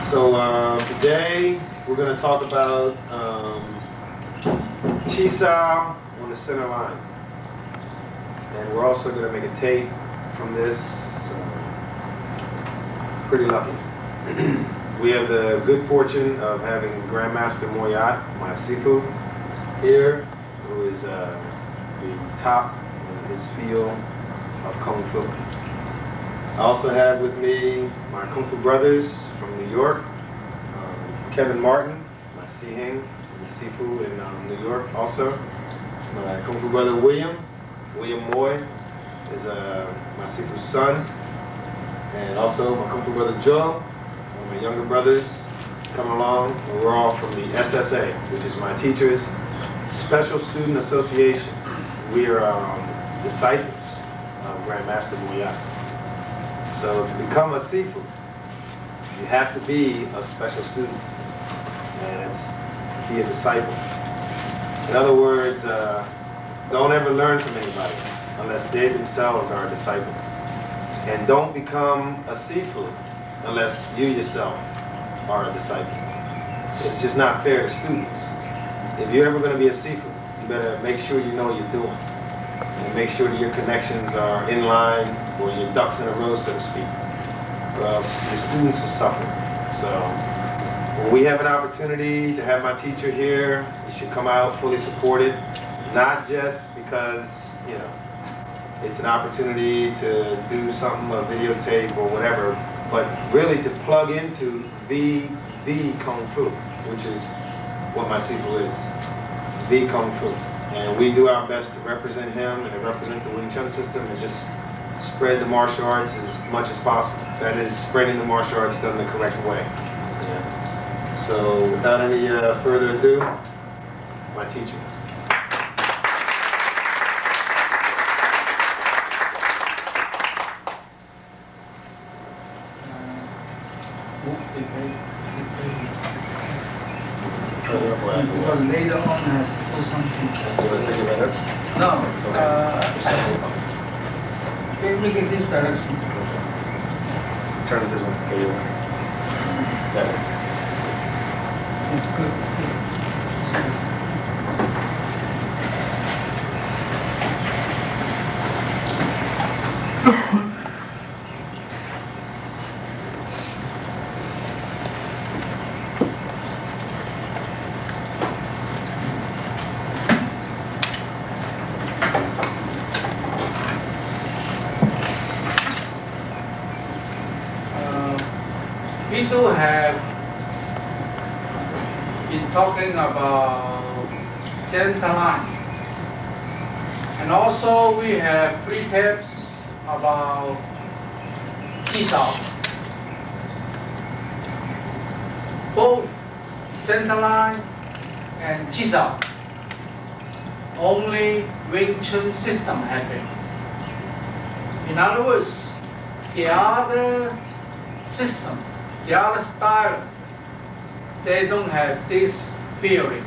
So today we're going to talk about ChiSao on the center line. And we're also going to make a tape from this. Pretty lucky. We have the good fortune of having Grandmaster Moyat, my Sifu, here, who is the top in his field of Kung Fu. I also have with me my Kung Fu brothers from New York, Kevin Martin, my Sihing, the Sifu in New York also. My Kung Fu brother William Moy is my Sifu's son. And also my Kung Fu brother Joe, one of my younger brothers, coming along. And we're all from the SSA, which is my teacher's Special Student Association. We are disciples of Grandmaster Moyat. So to become a Sifu, you have to be a special student, and it's to be a disciple. In other words, don't ever learn from anybody unless they themselves are a disciple. And don't become a Sifu unless you yourself are a disciple. It's just not fair to students. If you're ever going to be a Sifu, you better make sure you know what you're doing. And make sure that your connections are in line, or your ducks in a row, so to speak. Or else your students will suffer. So when we have an opportunity to have my teacher here, you should come out fully supported. Not just because, it's an opportunity to do something, a videotape or whatever, but really to plug into the Kung Fu, which is what my Sifu is, the Kung Fu. And we do our best to represent him and to represent the Wing Chun system and just spread the martial arts as much as possible. That is, spreading the martial arts done the correct way. Yeah. So without any further ado, my teacher. Because later on I have to do something. No, make it this direction. Turn it this way. It's good. We do have been talking about CenterLine, and also we have 3 tapes about ChiSao. Both CenterLine and ChiSao only Wing Chun system have it. In other words, the other system, the other style, they don't have this theory.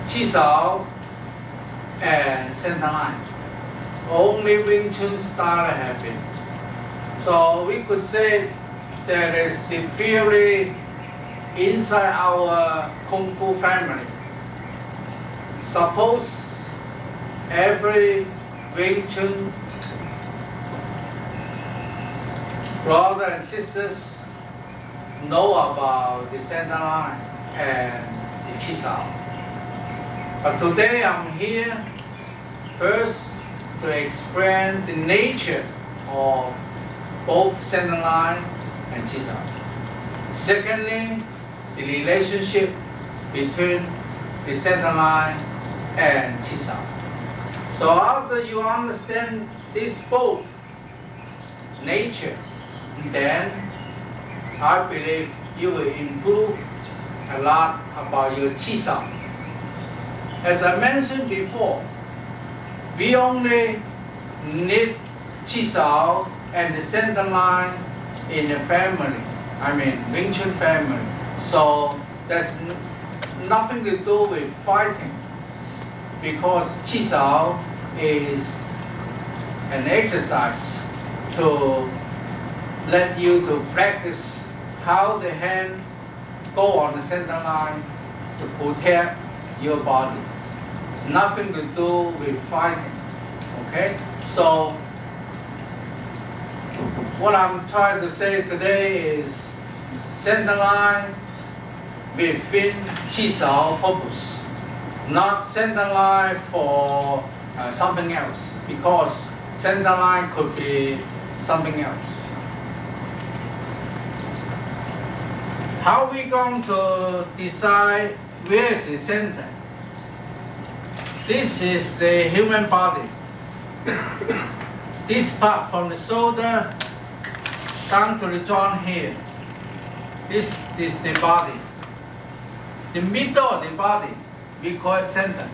ChiSao and CenterLine, only Wing Chun style have it. So we could say there is the theory inside our Kung Fu family. Suppose every Wing Chun brother and sisters know about the CenterLine and the ChiSao. But today I'm here first to explain the nature of both CenterLine and ChiSao. Secondly, the relationship between the CenterLine and ChiSao. So after you understand this both nature, then I believe you will improve a lot about your ChiSao. As I mentioned before, we only need ChiSao and the CenterLine in the family, Wing Chun family. So there's nothing to do with fighting, because ChiSao is an exercise to let you to practice how the hand go on the center line to protect your body. Nothing to do with fighting. Okay? So what I'm trying to say today is center line within ChiSao purpose, not center line for something else, because center line could be something else. How are we going to decide where is the center? This is the human body. This part from the shoulder down to the joint here. This is the body. The middle of the body, we call it center.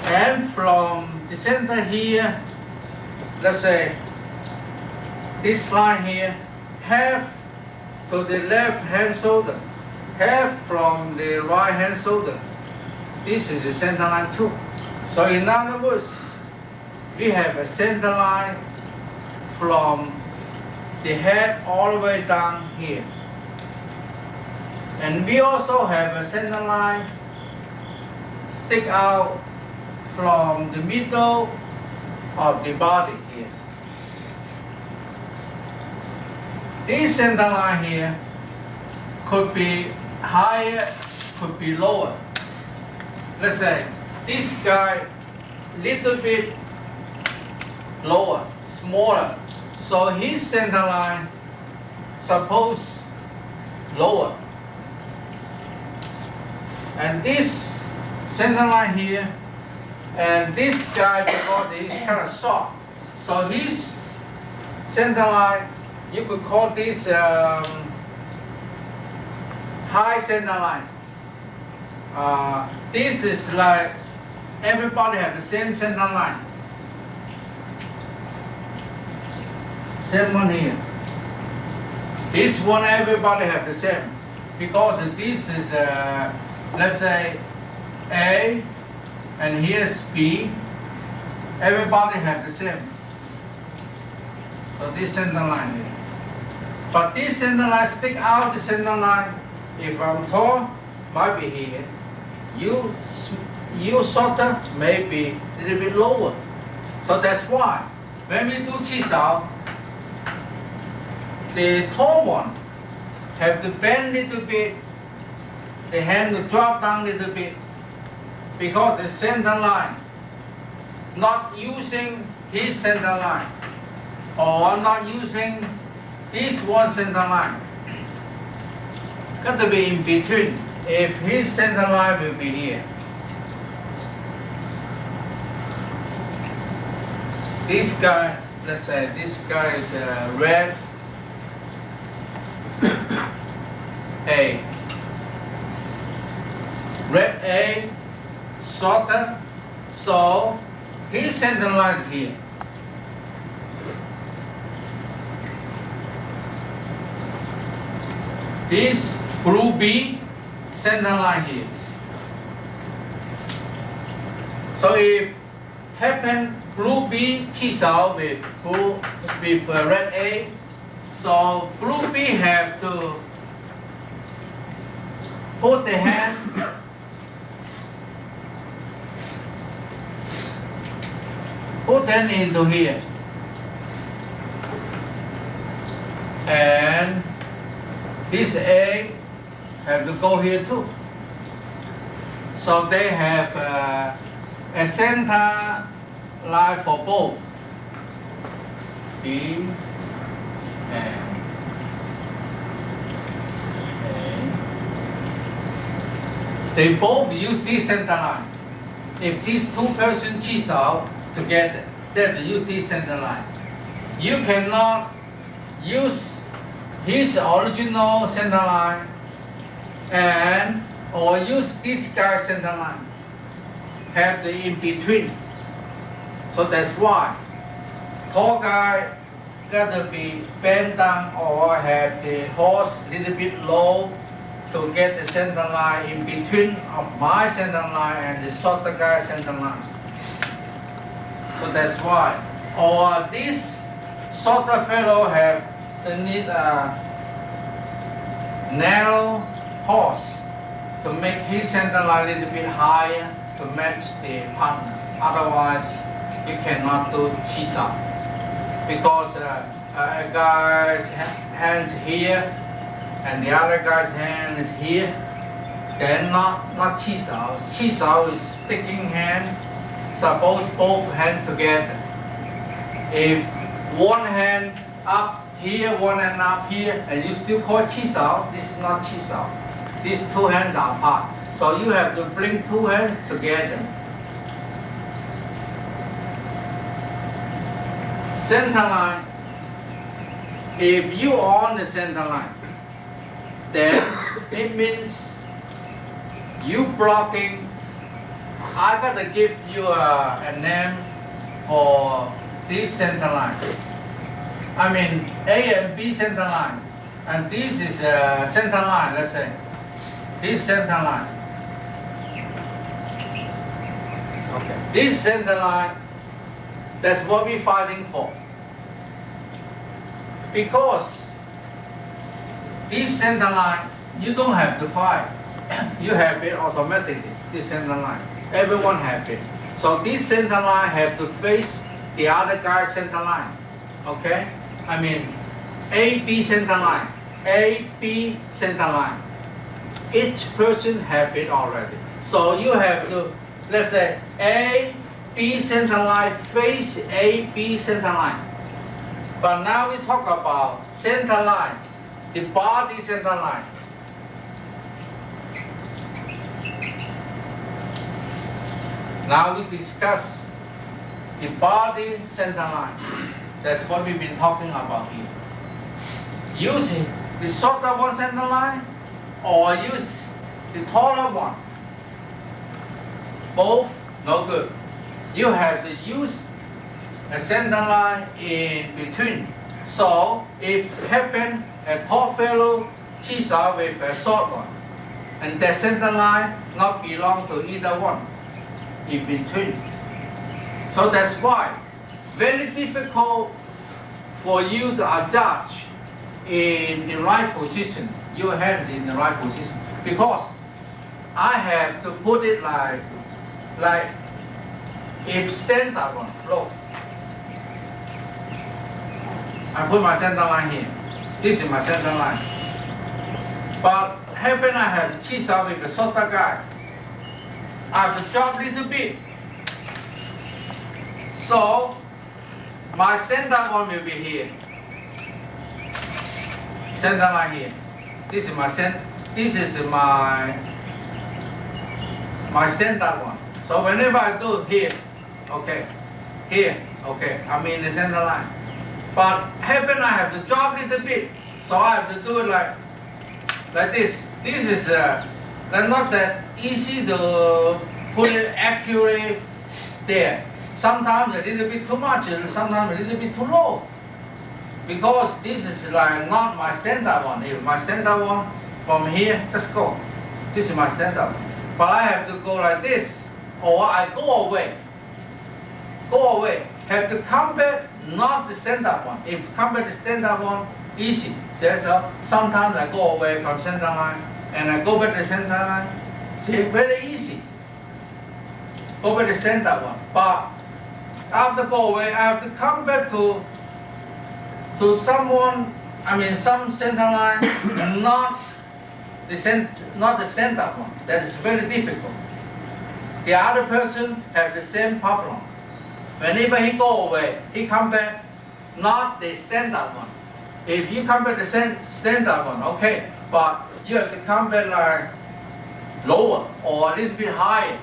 And from the center here, let's say this line here, half to the left hand shoulder, half from the right hand shoulder. This is the center line too. So in other words, we have a center line from the head all the way down here. And we also have a center line stick out from the middle of the body here. This center line here could be higher, could be lower. Let's say this guy little bit lower, smaller. So his center line suppose lower. And this center line here, and this guy because he's kind of short. So his center line, you could call this high center line. This is like everybody have the same center line. Same one here. This one everybody have the same, because this is let's say A, and here's B. Everybody have the same. So this center line here. But this center line stick out the center line. If I'm tall, might be here. You shorter, maybe a little bit lower. So that's why when we do ChiSao, the tall one have to bend a little bit, the hand to drop down a little bit, because the center line, not using his center line, or not using this one center line. Got to be in between. If his center line will be here. This guy, let's say this guy is red A. Red A, shorter, so his center line is here. This blue B, center line here. So if happen blue B ChiSao with red A, so blue B have to put the hand into here, and this A have to go here too. So they have a center line for both. B and A. They both use this center line. If these two persons ChiSao together, they have to use this center line. You cannot use his original center line or use this guy's center line. Have the in between. So that's why tall guy gotta be bent down or have the horse a little bit low to get the center line in between of my center line and the shorter guy's center line. So that's why. Or this shorter fellow have they need a narrow horse to make his center line a little bit higher to match the partner. Otherwise, you cannot do ChiSao because a guy's hands here and the other guy's hand is here. Then not ChiSao. ChiSao is sticking hand. Suppose both hands together. If one hand up here, one hand up here, and you still call ChiSao, this is not ChiSao. These two hands are apart. So you have to bring two hands together. Center line. If you are on the center line, then it means you blocking. I gotta give you a name for this center line. I mean A and B center line, and this is a center line. Let's say this center line. Okay. This center line. That's what we're fighting for. Because this center line, you don't have to fight. You have it automatically, this center line. Everyone have it. So this center line have to face the other guy's center line. Okay? I mean, A-B center line. A-B center line. Each person have it already. So you have to, let's say, A-B center line face A-B center line. But now we talk about center line, the body center line. Now we discuss the body center line. That's what we've been talking about here. Using the shorter one center line or use the taller one. Both no good. You have to use a center line in between. So if happen a tall fellow ChiSao with a short one, and the center line not belong to either one, in between. So that's why very difficult for you to adjust in the right position, your hands in the right position, because I have to put it like if standard one, look. I put my center line here. This is my center line. But happen I have ChiSao with a shorter guy. I have to drop a little bit. So my center one will be here. Center line here. This is my standard one. So whenever I do here, okay, here, okay, I'm in the center line. But happen I have to drop a little bit, so I have to do it like this. This is not that easy to put it accurately there. Sometimes a little bit too much, and sometimes a little bit too low. Because this is like not my standard one. If my standard one from here, just go. This is my standard one. But I have to go like this, or I go away. Go away. Have to come back, not the standard one. If come back the standard one, easy. Sometimes I go away from center line, and I go back to the center line. See, very easy. Go back to the standard one. But after go away, I have to come back to someone. I mean, some center line, not the standard one. That is very difficult. The other person have the same problem. Whenever he go away, he come back, not the standard one. If you come back the standard one, okay, but you have to come back like lower or a little bit higher.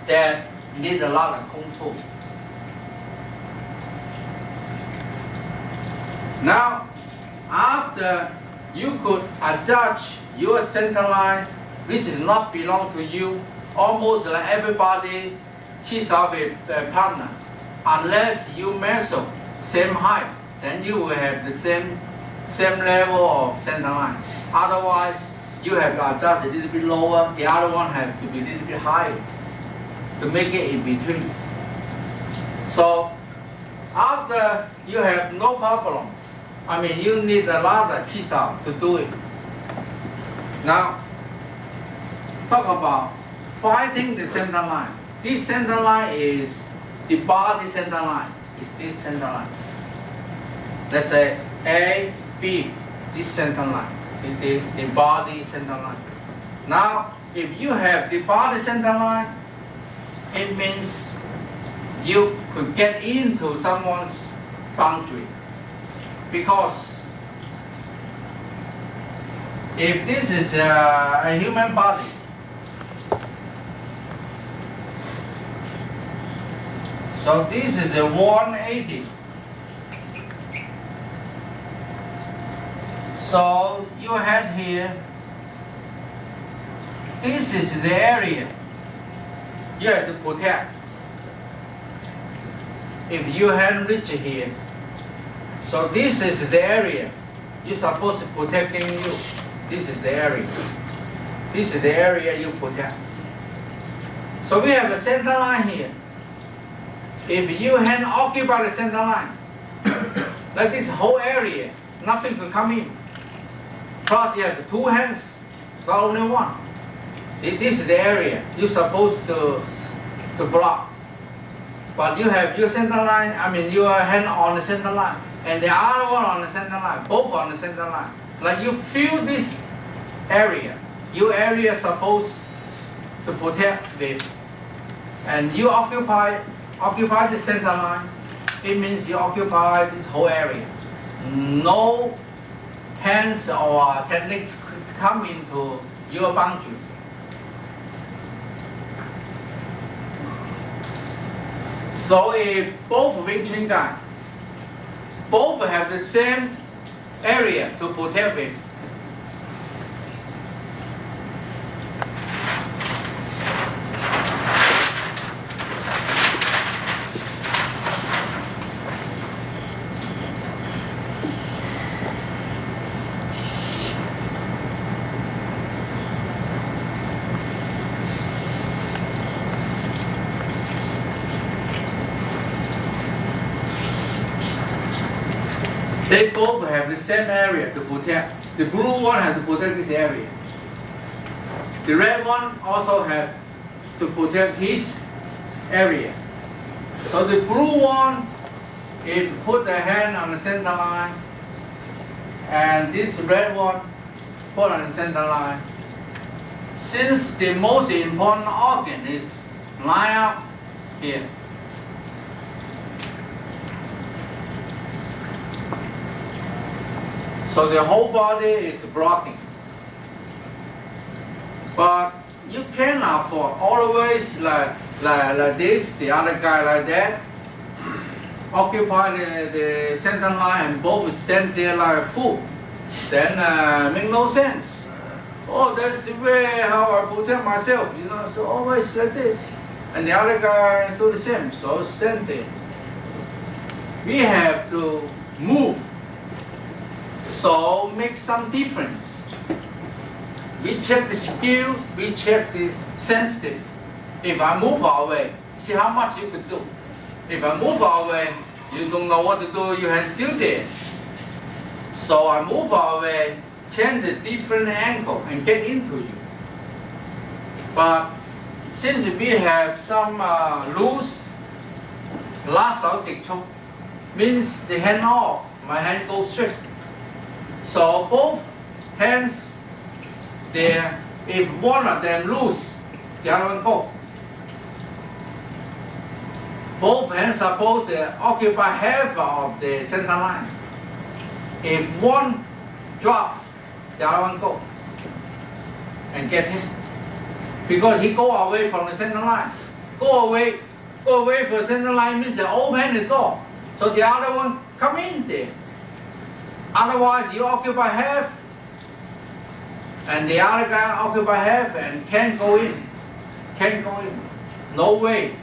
That needs a lot of kung fu. Now, after you could adjust your center line, which is not belong to you, almost like everybody ChiSao with a partner. Unless you measure same height, then you will have the same level of center line. Otherwise, you have to adjust a little bit lower. The other one has to be a little bit higher to make it in between. So after you have no problem, I mean, you need a lot of ChiSao to do it. Now, talk about finding the center line. This center line is the body center line. Is this center line? Let's say A, B, this center line is the body center line. Now, if you have the body center line, it means you could get into someone's boundary. Because if this is a human body, so this is a 180. So you had here, this is the area you have to protect. If you had reached here, so this is the area you're supposed to protecting you. This is the area. This is the area you protect. So we have a center line here. If you hand occupy the center line, like this whole area, nothing could come in. Plus you have two hands, not only one. See, this is the area you're supposed to block. But you have your center line, I mean your hand on the center line, and the other one on the center line, both on the center line. Like you fill this area, your area is supposed to protect this, and you occupy the center line, it means you occupy this whole area. No hands or techniques could come into your boundary. So if both Wing Chun guys, both have the same area to protect with, they both have the same area to protect. The blue one has to protect this area. The red one also has to protect his area. So the blue one, if you put the hand on the center line, and this red one put on the center line, since the most important organ is lined up here, so the whole body is blocking. But you cannot afford always like this, the other guy like that, occupy the center line and both stand there like a fool. Then make no sense. Oh, that's the way how I protect myself, you know, so always like this. And the other guy do the same, so stand there. We have to move. So make some difference. We check the skill, we check the sensitive. If I move away, see how much you could do. If I move away, you don't know what to do, your hand still there. So I move away, change a different angle and get into you. But since we have some loose, last out means the hand off, my hand goes straight. So both hands there, if one of them loose, the other one go. Both hands supposed to occupy half of the center line. If one drop, the other one go and get him. Because he go away from the center line. Go away from the center line means they open the door. So the other one come in there. Otherwise, you occupy half, and the other guy occupy half and can't go in. Can't go in. No way.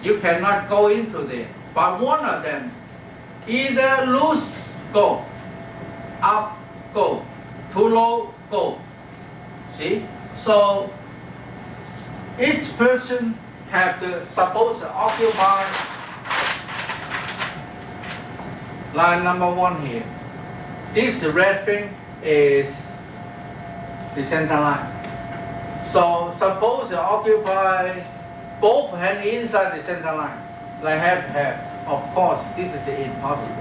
You cannot go into there. But one of them, either loose, go. Up, go. Too low, go. See? So, each person have to supposed to occupy line number 1 here. This red thing is the center line. So suppose you occupy both hands inside the center line, like half. Of course, this is impossible.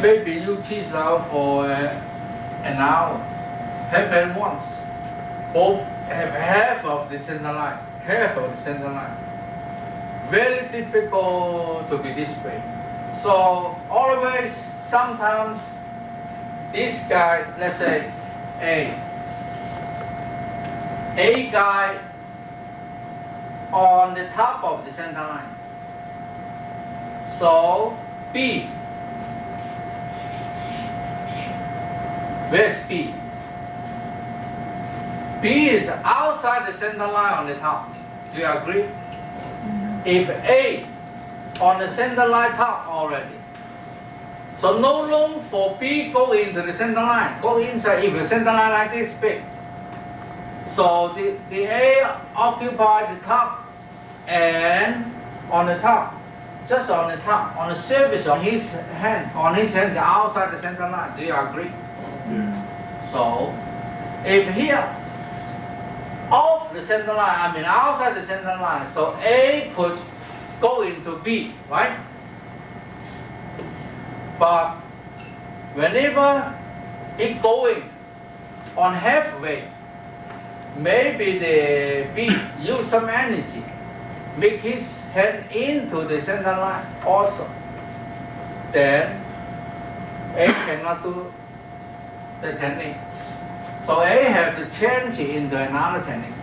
Maybe you ChiSao for an hour, happen once. Both have half of the center line, Very difficult to be this way. So always, sometimes, this guy, let's say A guy on the top of the center line. So B, where's B? B is outside the center line on the top. Do you agree? If A on the center line top already, so no room for B go into the center line, go inside. If the center line like this big, so the A occupy the top and on the top, just on the top, on the surface of his hand, outside the center line. Do you agree? Yeah. So if here off the center line, outside the center line, so A could go into B, right? But whenever it going on halfway, maybe the B use some energy, make his hand into the center line also. Then A cannot do the technique. So A have to change into another technique.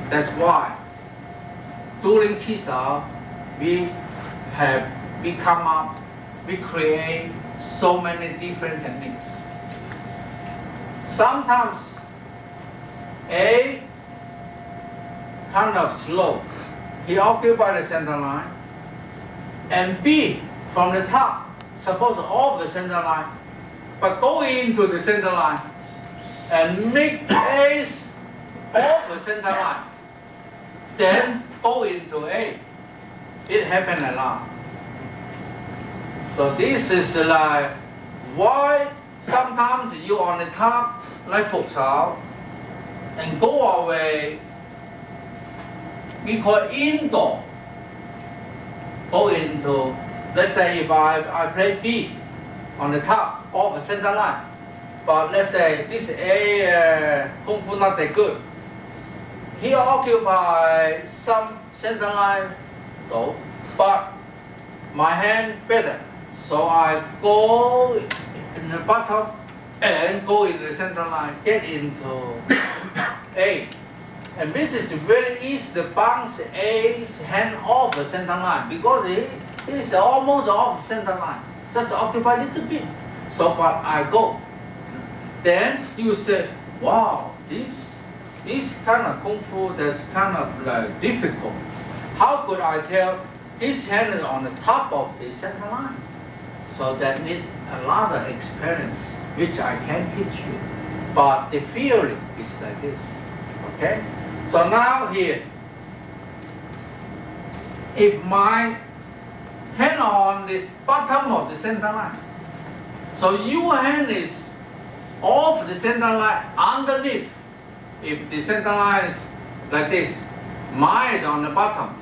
That's why during ChiSao we create so many different techniques. Sometimes A kind of slow, he occupies the center line, and B from the top, suppose off the center line, but go into the center line and make A off the center line, then go into A. It happens a lot. So this is like why sometimes you on the top like Fuchao and go away. We call indoor. Go into, let's say if I play B on the top of the center line, but let's say this A Kung Fu not that good. He occupies some center line though, but my hand better. So I go in the bottom and go in the center line, get into A. And this is very easy to bounce A's hand off the center line because he's almost off the center line, just occupy a little bit. So but I go. Then you say, wow, this kind of Kung Fu that's kind of like difficult. How could I tell his hand is on the top of the center line? So that needs a lot of experience, which I can teach you. But the theory is like this, okay? So now here, if my hand on this bottom of the center line, so your hand is off the center line underneath. If the center line is like this, mine is on the bottom,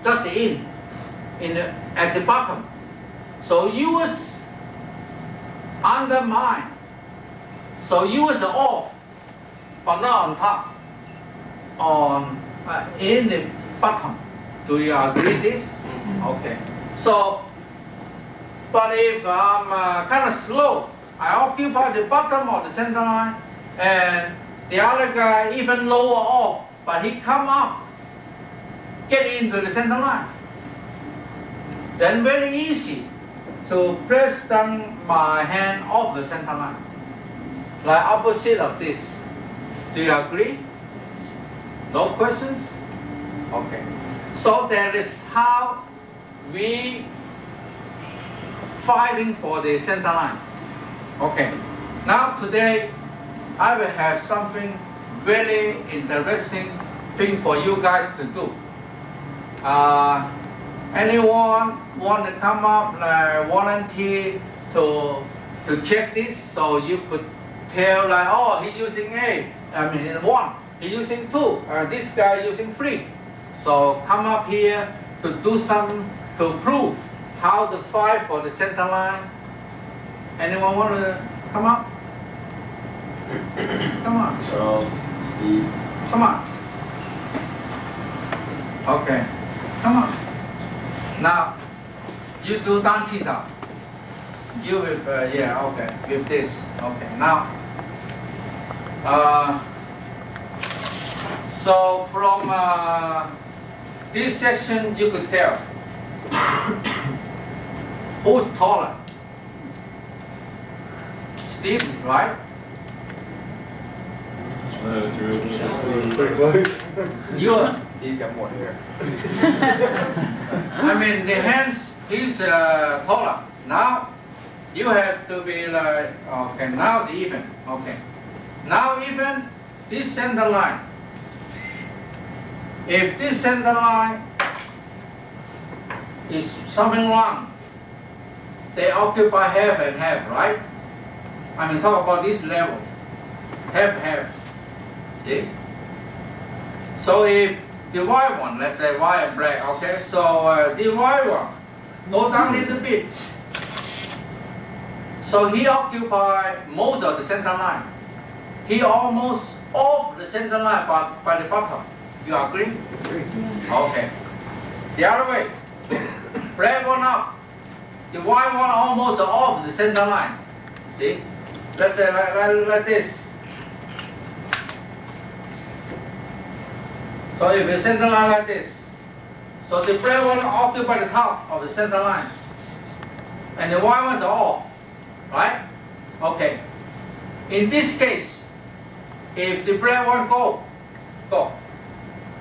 just at the bottom. So yours under mine. So yours off, but not on top. In the bottom. Do you agree this? Okay. So, but if I'm kind of slow, I occupy the bottom of the center line, and the other guy even lower off, but he come up, get into the center line. Then very easy to press down my hand off the center line, like opposite of this. Do you agree? No questions? Okay. So that is how we fighting for the center line. Okay. Now today I will have something very interesting thing for you guys to do. Anyone want to come up volunteer to to check this, so you could tell like, oh, he's using 1, he's using 2, this guy using 3. So come up here to do some, to prove how to find for the center line. Anyone want to come up? Come on. Charles, Steve. Come on. Okay. Come on. Now, you do down ChiSao. You with, yeah, okay, with this. Okay, now, so from this section, you could tell who's taller. Steve, right? Pretty close. You're, Steve got more hair. I mean, the hands, he's taller. Now, you have to be like, okay, now it's even. Okay. Now even this center line. If this center line is something wrong, they occupy half and half, right? I mean, talk about this level. Half. See? So if the white one, let's say white and black, okay? So the white one, go down a little bit. So he occupied most of the center line. He almost off the center line by the bottom. You agree? Okay. The other way. Black one up. The white one almost off the center line. See? Let's say like this. So if the center line like this, so the black one occupy the top of the center line, and the white ones are off, right? Okay. In this case, if the black one go,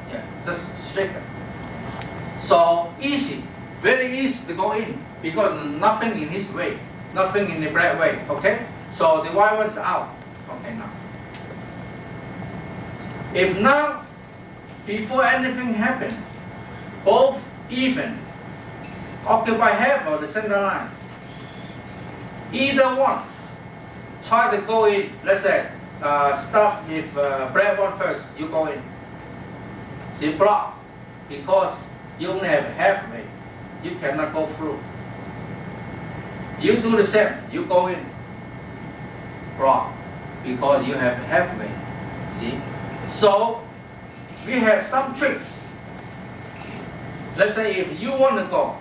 yeah, just straight. So easy, very easy to go in because nothing in his way, nothing in the black way. Okay. So the white one's out. Okay now. If now, before anything happened, both even occupy half of the center line. Either one try to go in. Let's say start with black one first. You go in. See, block because you only have halfway. You cannot go through. You do the same. You go in. Block because you have halfway. See, so we have some tricks. Let's say if you want to go,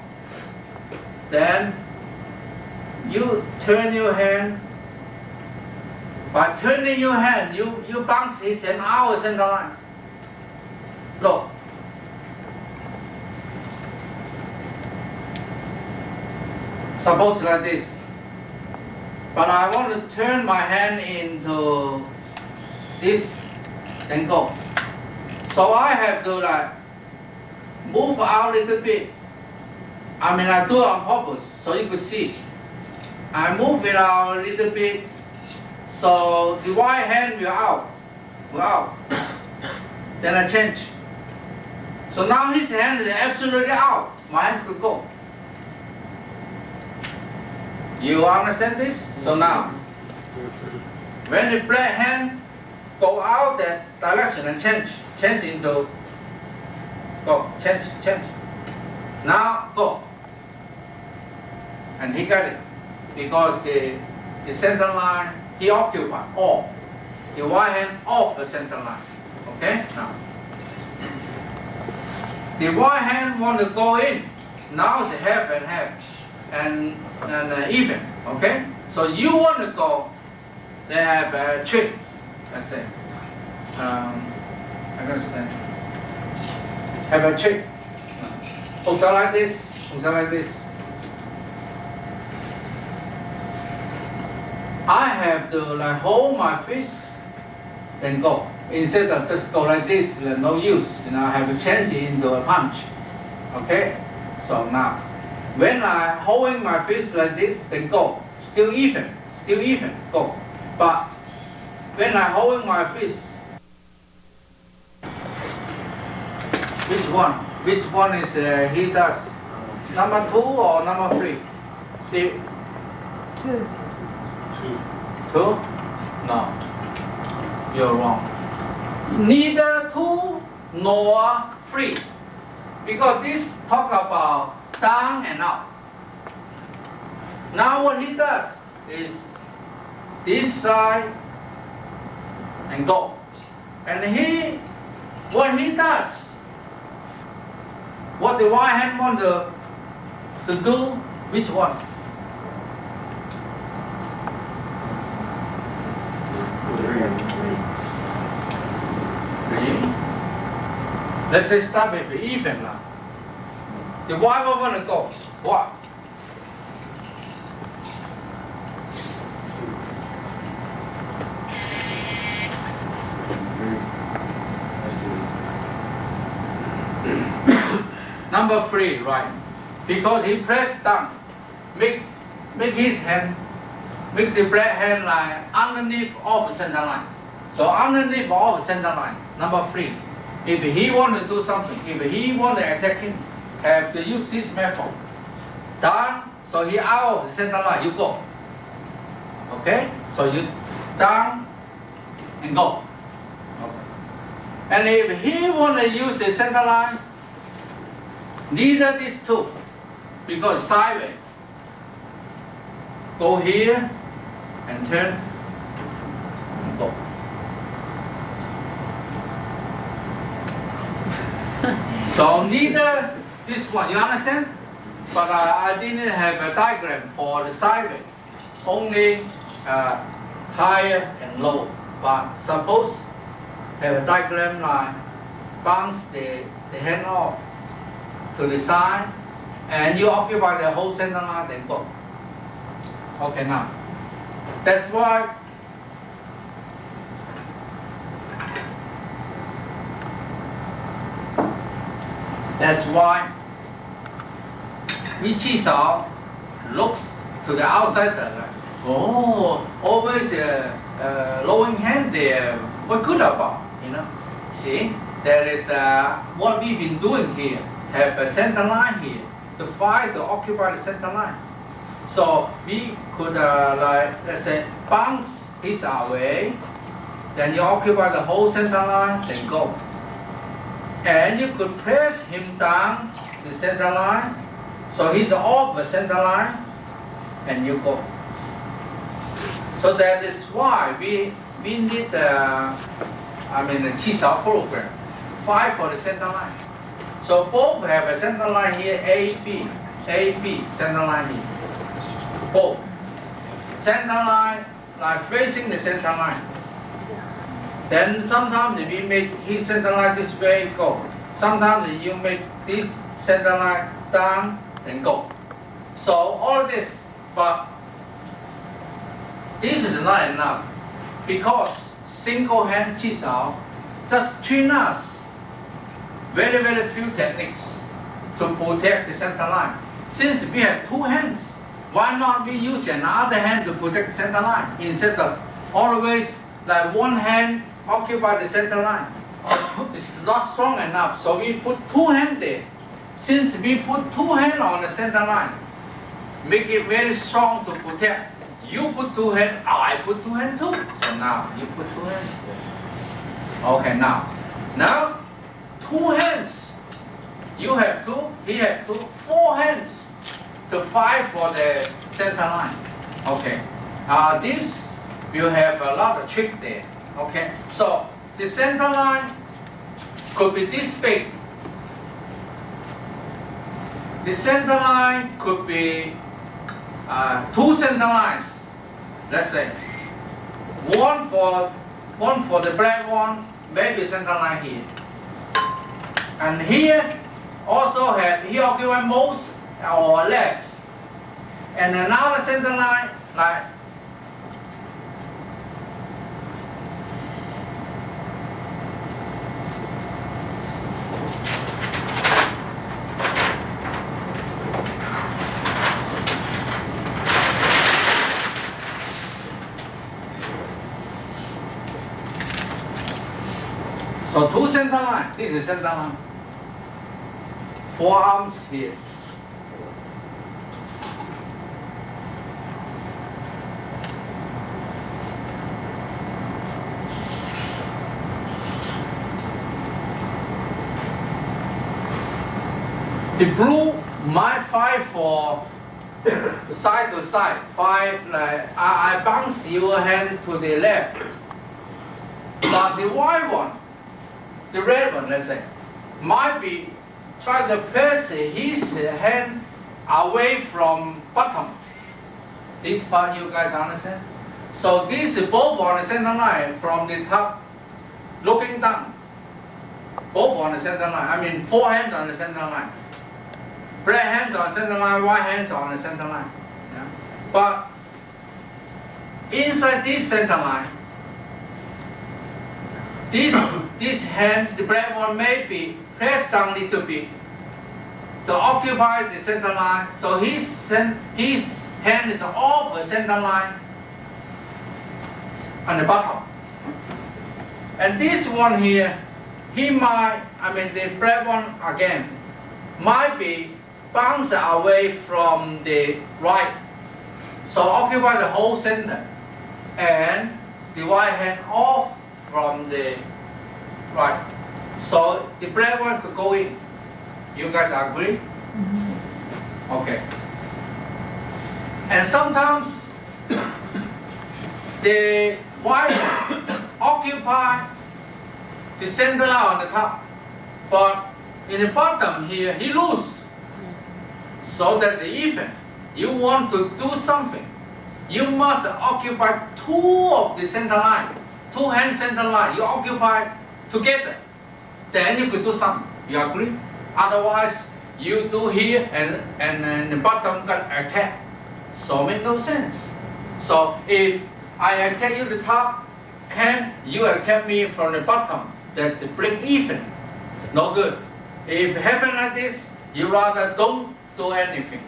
then you turn your hand. By turning your hand, you bounce his hand out of center line. Look. Suppose like this. But I want to turn my hand into this and go. So I have to like move out a little bit. I mean, I do it on purpose so you could see. I move it out a little bit, so the right hand will out. Then I change. So now his hand is absolutely out. My hand could go. You understand this? So now, when the black hand go out that direction and change into go, change. Now go. And he got it. Because the center line, he occupied off. The right hand off the center line. Okay? Now. The right hand want to go in. Now it's half and half. And even. Okay? So you want to go, they have a trick. Let's say. I understand. Have a trick. Also like this. I have to like hold my fist, then go. Instead of just go like this, no use. I have to change it into a punch. Okay? So now, when I holding my fist like this, then go. Still even, go. But when I holding my fist, which one is he does? Number 2 or number 3? See? 2. 2? No. You're wrong. Neither 2 nor 3. Because this talk about down and up. Now what he does is this side and go. And what he does, what the right hand want to do, which one? Three. Let's say start with even now. The right one want to go. What? Number 3, right? Because he pressed down, make his hand, make the black hand line underneath of the center line. So underneath of the center line, number 3. If he want to do something, if he want to attack him, have to use this method. Down, so he out of the center line, you go. Okay? So you down and go. Okay. And if he want to use the center line, neither these 2, because sideways. Go here and turn and go. So neither this one, you understand? But I didn't have a diagram for the sideways, only higher and low. But suppose have a diagram like bounce the hand off to the side, and you occupy the whole center line, then go. Okay, now. That's why we ChiSao looks to the outside. Oh, always lowering hand there. What good about? See, there is what we've been doing here. Have a center line here to find to occupy the center line. So we could let's say bounce his away, then you occupy the whole center line, then go. And you could press him down the center line, so he's off the center line, and you go. So that is why we need the ChiSao program, fight for the center line. So both have a center line here, A, B, center line here. Both. Center line, like facing the center line. Then sometimes if you make his center line this way, go. Sometimes if you make this center line down, then go. So all this, but this is not enough. Because single hand ChiSao just train us very, very few techniques to protect the center line. Since we have 2 hands, why not we use another hand to protect the center line instead of always like one hand occupy the center line? It's not strong enough, so we put 2 hands there. Since we put 2 hands on the center line, make it very strong to protect. You put 2 hands, I put 2 hands too. So now you put 2 hands. Okay, now 2 hands. You have 2, he has 2, 4 hands to fight for the center line. Okay. This will have a lot of trick there. Okay. So the center line could be this big. The center line could be 2 center lines. Let's say one for the black one, maybe center line here. And here also he occupy most or less. And another center line like so 2 center line. This is center line. 4 arms here. The blue might fight for side to side, fight like I bounce your hand to the left. But the white one, the red one, let's say, might be try to place his hand away from bottom. This part you guys understand? So this is both on the center line from the top looking down. Both on the center line. I mean 4 hands on the center line. Black hands on the center line, white hands on the center line. Yeah? But inside this center line, this hand, the black one may be pressed down a little bit to occupy the center line. So his hand is off the center line on the bottom. And this one here, he might, the black one again, might be bounced away from the right. So occupy the whole center. And the white hand off from the right. So the black one could go in. You guys agree? Okay. And sometimes the white one occupy the center line on the top, but in the bottom here he lose. So that's the even. You want to do something, you must occupy 2 of the center line, 2 hand center line. You occupy together, then you could do something. You agree? Otherwise, you do here and the bottom got attack. So make no sense. So if I attack you the top, can you attack me from the bottom? That's a break even. No good. If it happen like this, you rather don't do anything.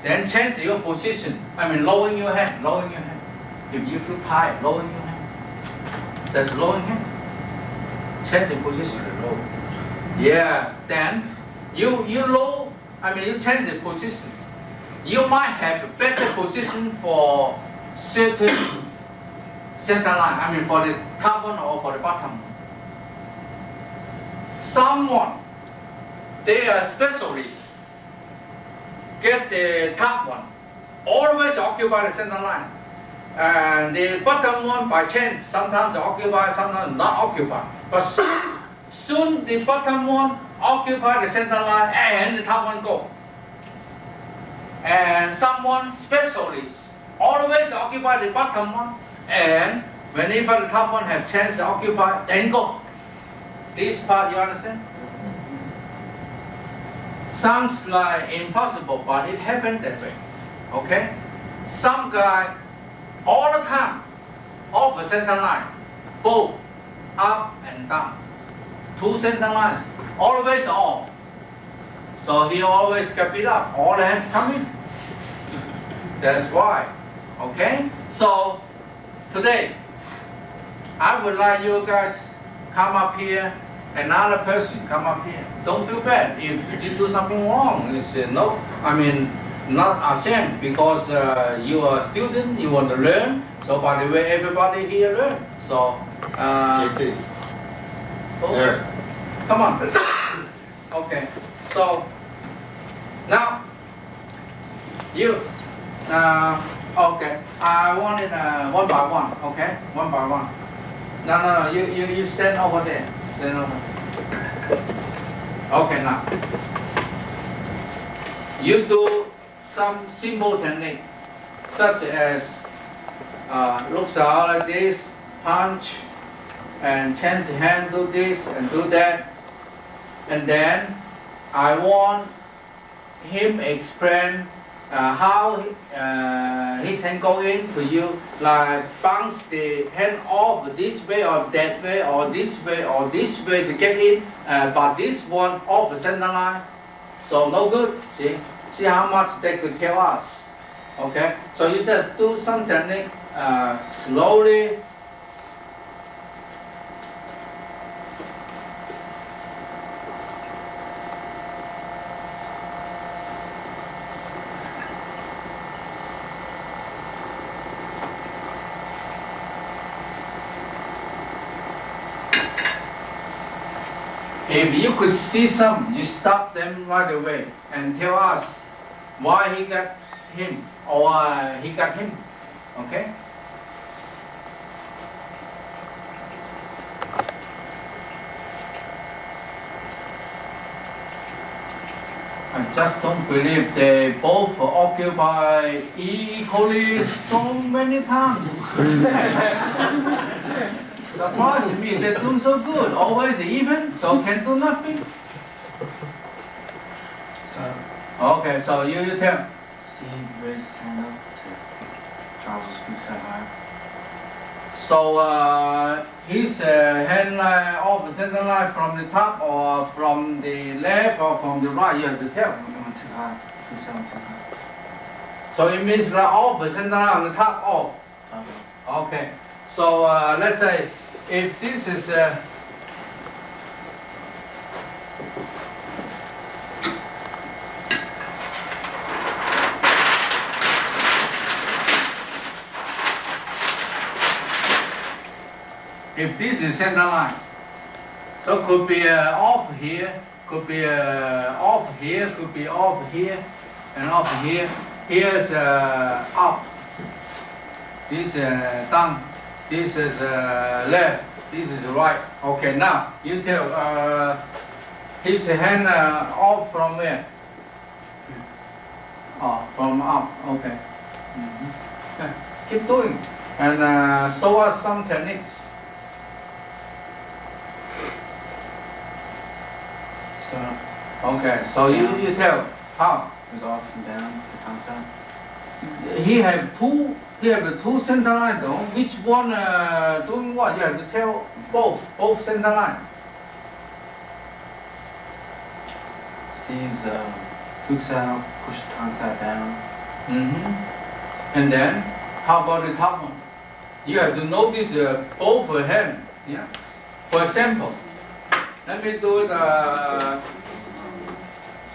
Then change your position. Lowering your hand, lowering your hand. If you feel tired, lowering your hand. That's lowering hand. Change the position. Low. Yeah. Then you low. You change the position. You might have a better position for certain center line. For the top one or for the bottom one. Someone, they are specialists. Get the top one, always occupy the center line. And the bottom one, by chance, sometimes occupy, sometimes not occupy. But soon the bottom one occupy the center line and the top one go. And someone specialist always occupy the bottom one, and whenever the top one have chance to occupy, then go. This part you understand? Sounds like impossible, but it happened that way. Okay? Some guy all the time off the center line, both up and down. 2 center lines, always off. So he always kept it up. All the hands come in. That's why. Okay? So today, I would like you guys come up here. Another person come up here. Don't feel bad if you do something wrong. It's not ashamed, because you are a student, you want to learn. So by the way, everybody here learn. So JT. oh, Eric. come on. Okay. So now you okay. I want it one by one. Okay, one by one. No. You stand over there. Stand over. Okay, now you do some simple technique, such as looks out like this, punch, and change the hand, do this and do that, and then I want him explain how his hand go in to you, like bounce the hand off this way or that way or this way or this way to get in, but this one off the center line. So no good. See how much they could tell us. Okay. So you just do some technique slowly. If you could see some, you stop them right away and tell us why he got him or he got him. Okay? I just don't believe they both occupy equally so many times. Surprised me, they're doing so good, always even, so can do nothing. Okay, so you tell. Steve raised his hand up to Charles' food set higher. So his hand off the center line from the top or from the left or from the right, you have to tell. Went too high. Food set went too high. So it means that off the center line on the top off. Okay. So let's say if this is if this is center line, so could be off here, could be off here, could be off here, and off here. Here's up. This down. This is left. This is right. Okay. Now you tell his hand off from where? Oh, from up. Okay. Okay. Keep doing, and show us some techniques. Start. Okay, so you tell how. It was off and down, the concept. He have the two center line though. Which one doing what? You have to tell both center line. Steve's Fuchs out, push the concept down. And then, how about the top one? You have to notice both hand. Yeah. For example, let me do it.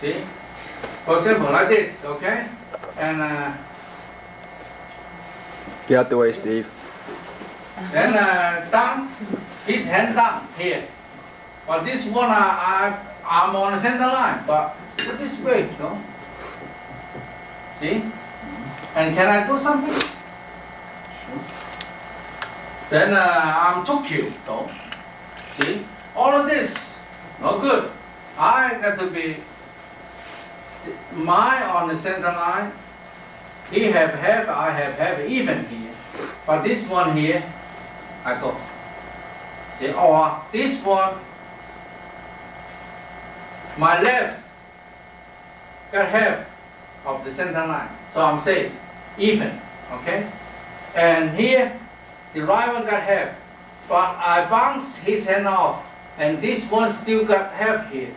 See. For example, like this, okay? And Get out the way, Steve. then down, his hand down here. But this one, I'm on the center line, but this way, no? See? And can I do something? Sure. Then I'm too cute, though. See? All of this, no good. I got to be mine on the center line. He have half, I have half, even here. But this one here, I go. See? Or this one, my left got half of the center line. So I'm saying even, okay? And here, the right one got half. But I bounce his hand off, and this one still got half here.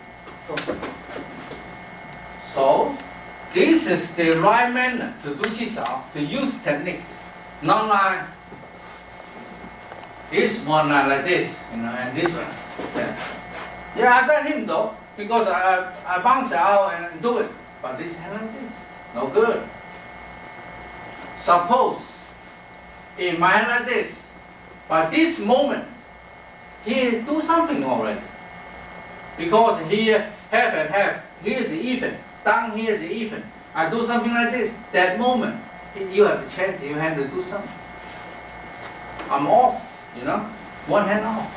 So, this is the right manner to do ChiSao, to use techniques. Not like this one like this, and this one. Yeah, I got him though, because I bounce out and do it. But this hand like this, no good. Suppose, in my hand like this, but this moment, he do something already. Because here, half and half, here is even, down here is even. I do something like this, that moment, you have to change your hand to do something. I'm off, one hand off.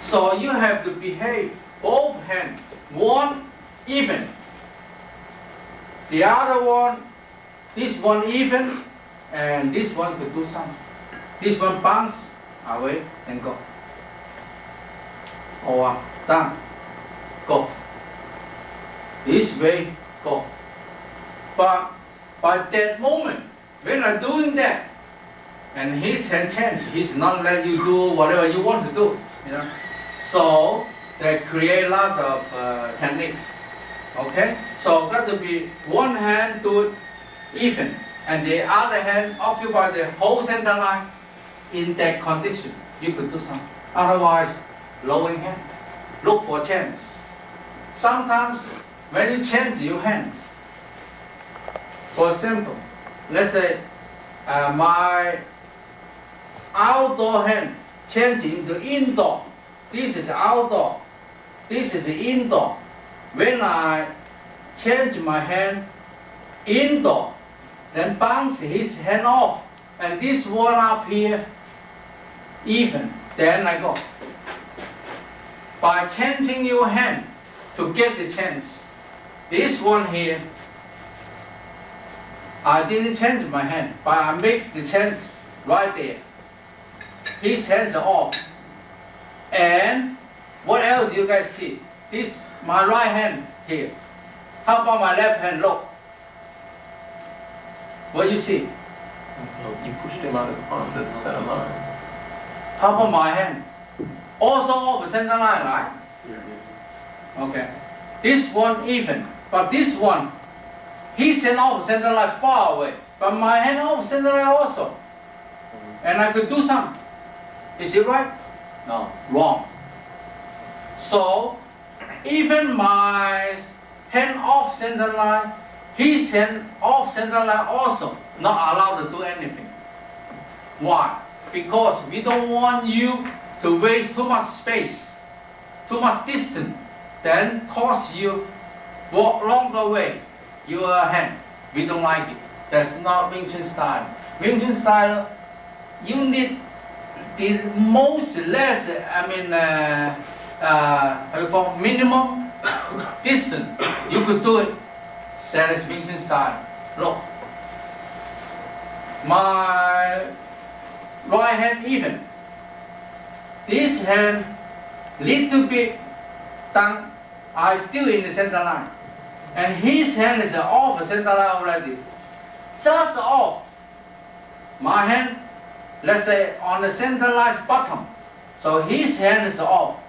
So you have to behave both hands, one even. The other one, this one even, and this one could do something. This one bounce away and go. Or down, go. This way, go. But by that moment, when I'm doing that, and his hand change, he's not letting you do whatever you want to do. So they create a lot of techniques. Okay? So got to be one hand do it even, and the other hand occupy the whole center line. In that condition, you could do something. Otherwise, lowering hand. Look for chance. Sometimes when you change your hand, for example, let's say my outdoor hand change into indoor. This is outdoor. this is indoor. When I change my hand indoor, then bounce his hand off, and this one up here even, then I go. By changing your hand to get the chance, this one here, I didn't change my hand, but I make the chance right there. His hands are off. And what else you guys see? This, my right hand here. How about my left hand? Look. What you see? You pushed him out onto the center line. How about my hand? Also off the center line, right? Okay. This one even, but this one, his hand off the center line far away, but my hand off the center line also. And I could do some. Is it right? No, wrong. So, even my hand off center line, his hand off center line also not allowed to do anything. Why? Because we don't want you to waste too much space, too much distance, then cause you walk longer way your hand. We don't like it. That's not Wing Chun style. Wing Chun style, you need the most less, minimum distance. You could do it. That is Wing Chun style. Look, my right hand even. This hand little bit down. I still in the center line, and his hand is off the center line already. Just off. My hand, let's say on the center line's bottom. So his hand is off.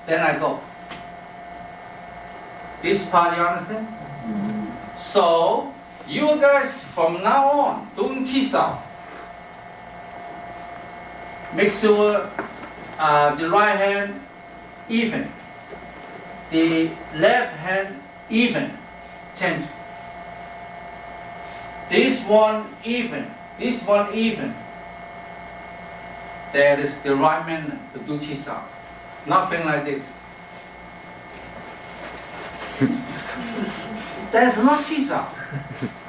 Then I go. This part you understand? So you guys from now on doing ChiSao, make sure the right hand even, the left hand even, change. This one even, this one even. That is the right manner to do ChiSao. Nothing like this. That's not ChiSao.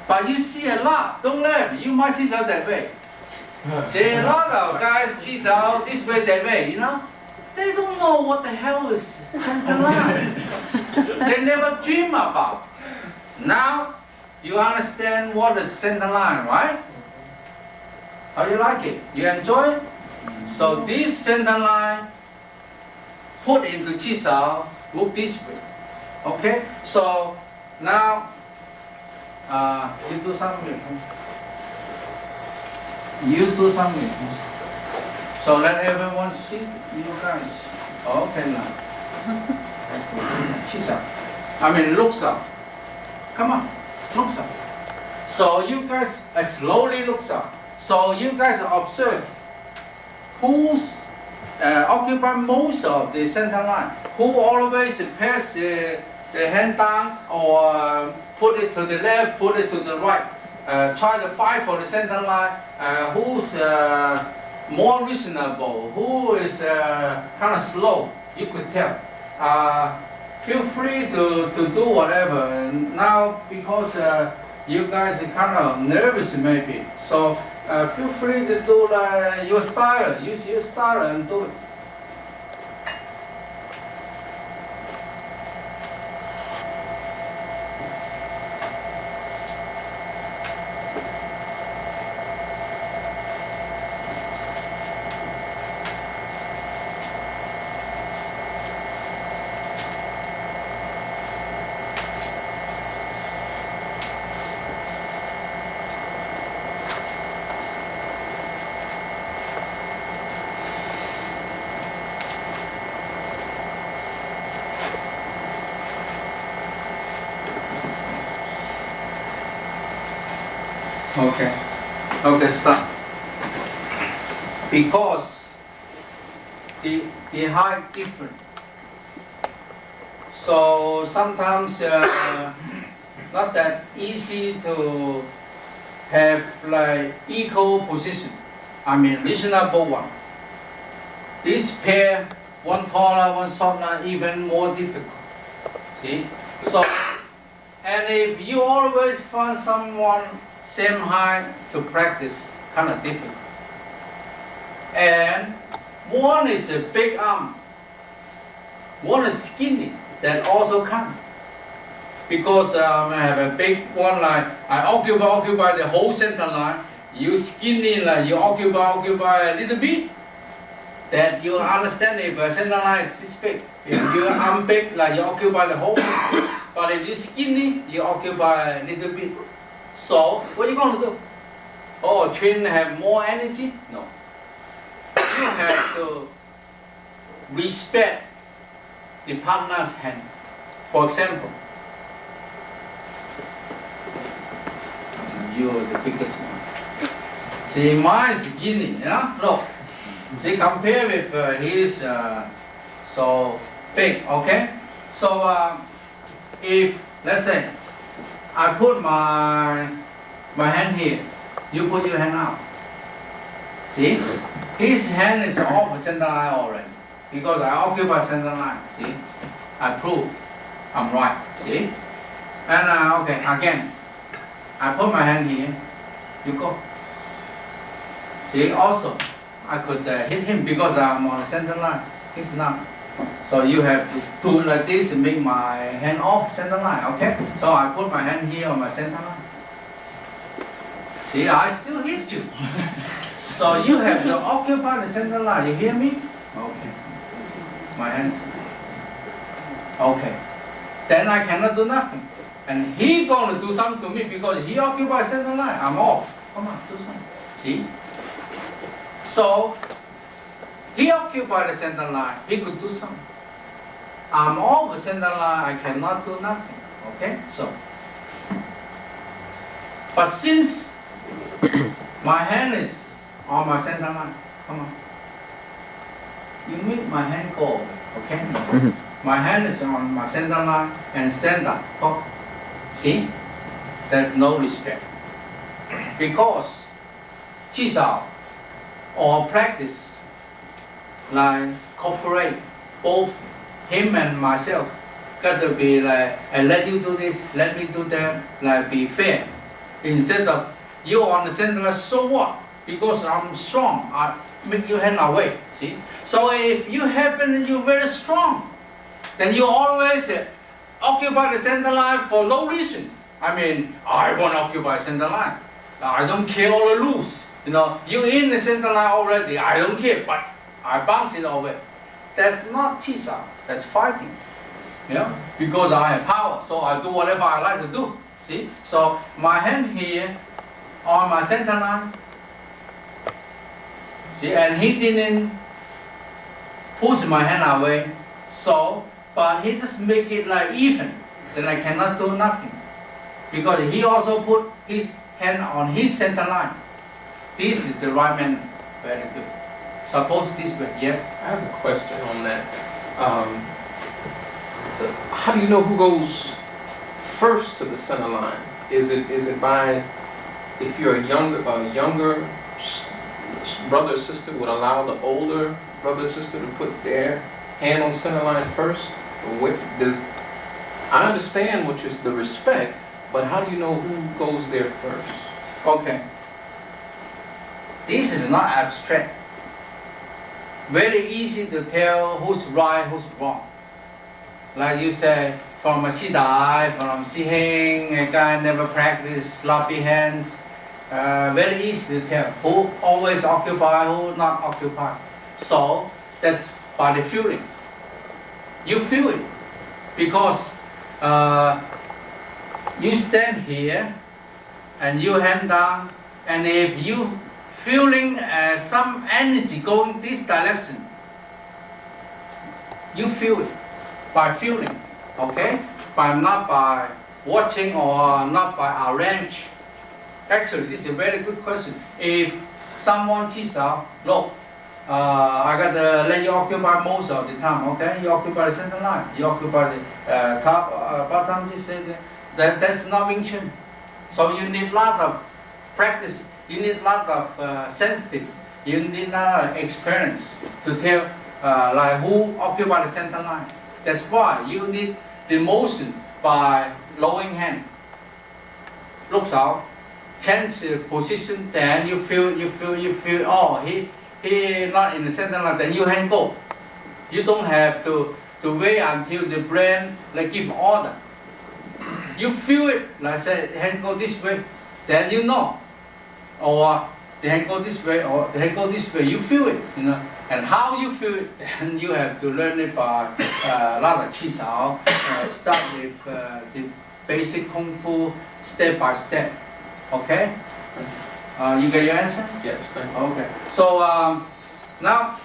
But you see a lot, don't laugh, you might ChiSao that way. See a lot of guys ChiSao this way, that way, you know? They don't know what the hell is center line. They never dream about. Now, you understand what is center line, right? How you like it? You enjoy it? So this center line, put into ChiSao, look this way. Okay? So, now, you do something. You do something. So let everyone see you guys. Okay now. ChiSao. Looks up. Come on, looks up. So you guys slowly looks up. So you guys observe who's occupy most of the center line. Who always pass the hand down or put it to the left, put it to the right. Try to fight for the center line. Who's more reasonable? Who is kind of slow? You could tell. Feel free to do whatever. And now because you guys are kind of nervous maybe, so feel free to do your style. Use your style and do it. Okay, stop. Because the height different. So sometimes not that easy to have like equal position. Reasonable one. This pair one taller, one shorter, even more difficult. See? So, and if you always find someone same height to practice, kind of difficult. And one is a big arm, one is skinny, that also come. Because I have a big one, like I occupy the whole center line. You skinny, like you occupy a little bit. That you understand if a center line is this big. If you arm big, like you occupy the whole. But if you skinny, you occupy a little bit. So what are you going to do? Oh, twin have more energy? No. You have to respect the partner's hand. For example, you're the biggest one. See, mine is skinny, yeah? Look. See, compare with his so big, okay? So if, let's say, I put my hand here, you put your hand out. See? His hand is off the center line already. Because I occupy center line, see? I prove I'm right, see? And okay, again, I put my hand here, you go. See, also, I could hit him because I'm on the center line. He's not. So you have to do like this and make my hand off center line, okay? So I put my hand here on my center line. See, I still hit you. So you have to occupy the center line. You hear me? Okay. My hand. Okay. Then I cannot do nothing. And he gonna do something to me because he occupies center line. I'm off. Come on, do something. See? So he occupied the center line. He could do something. I'm off the center line. I cannot do nothing. Okay? So, but since my hand is on my center line, come on. You make my hand go away, okay? My hand is on my center line and stand up. Go. See? There's no respect. Because ChiSao or practice, like cooperate, both him and myself, got to be like, let you do this, let me do that, like be fair. Instead of you on the center line, so what? Because I'm strong, I make your hand away, see? So if you happen and you're very strong, then you always occupy the center line for no reason. I mean, I want to occupy center line. I don't care all the rules. You know, you're in the center line already, I don't care, but I bounce it away. That's not ChiSao, that's fighting. You know, because I have power, so I do whatever I like to do. See? So my hand here on my center line. See, and he didn't push my hand away. So, but he just make it like even. Then I cannot do nothing. Because he also put his hand on his center line. This is the right man. Very good. Suppose this way, yes? I have a question on that. How do you know who goes first to the center line? Is it by, if you're a younger brother or sister would allow the older brother or sister to put their hand on center line first? Or I understand what the respect, but how do you know who goes there first? Okay. This is not abstract. Very easy to tell who's right, who's wrong. Like you say, from a Sidai, from Siheng, a guy never practiced sloppy hands. Very easy to tell who always occupy, who not occupy. So that's by the feeling. You feel it because you stand here and you hand down, and if you feeling some energy going this direction, you feel it by feeling, okay? Not by watching or not by arrange. Actually, this is a very good question. If someone ChiSao, look, I got to let you occupy most of the time, okay? You occupy the center line, you occupy the top, bottom, that's not Wing Chun. So you need a lot of practice, you need a lot of sensitive, you need a lot of experience to tell like who occupy the center line. That's why you need the motion by lowering hand. Looks out, change position, then you feel, oh, he not in the center line, then you hand go. You don't have to wait until the brain like give order. You feel it, like say, the hand go this way, then you know. Or the hand go this way, or the hand go this way, you feel it, you know. And how you feel it, then you have to learn it by a lot of ChiSao, start with the basic Kung Fu step by step. Okay? You get your answer? Yes, thank you. Okay. So now,